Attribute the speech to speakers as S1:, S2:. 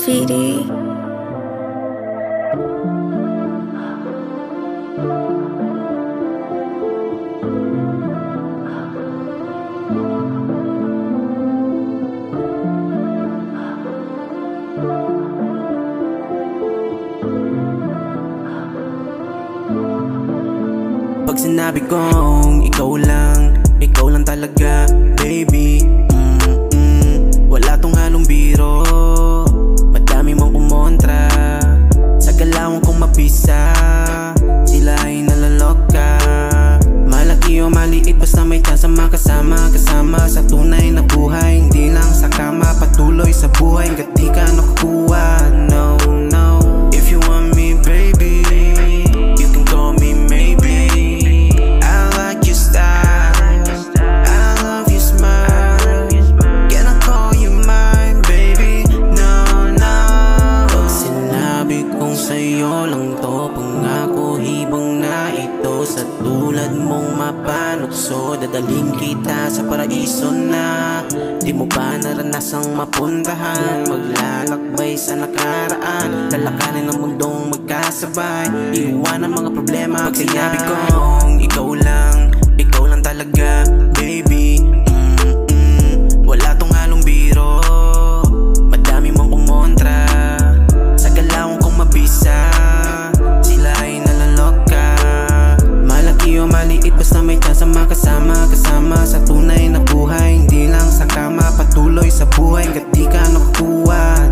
S1: City.
S2: Pag sinabi kong ikaw lang talaga, baby. Wala tong halong biro, madami mong kumontra. Sa galawang kong mapisa, sila ay nalaloka. Malaki o maliit, basta may chance makasama. Kasama sa tunay na buhay, hindi lang sa kama. Patuloy sa buhay, hanggat di ka nakukuha. No, no. If you want me, baby, you can call me maybe. I like your style, I love your smile. Can I call you mine, baby? No, no. Pag sinabi kong sa'yo lang to, pangako hibang na ito. Sa tulad mong mapanukso, dadaling kita sa paraiso na di mo ba naranasang mapuntahan? Maglalakbay sa nakaraan, lalakarin ang mundong magkasabay, iwanan mga problema. Pag sinabi kong ikaw lang talaga, baby. Wala tong halong biro, madami mong kumontra. Sa galawang kong mabisa, sila ay nalaloka. Malaki o maliit, basta may chance makasama. Kasama sa tunay na buhay, hindi lang sa kama. Patuloy sa buhay, hanggat di ka nakukuha.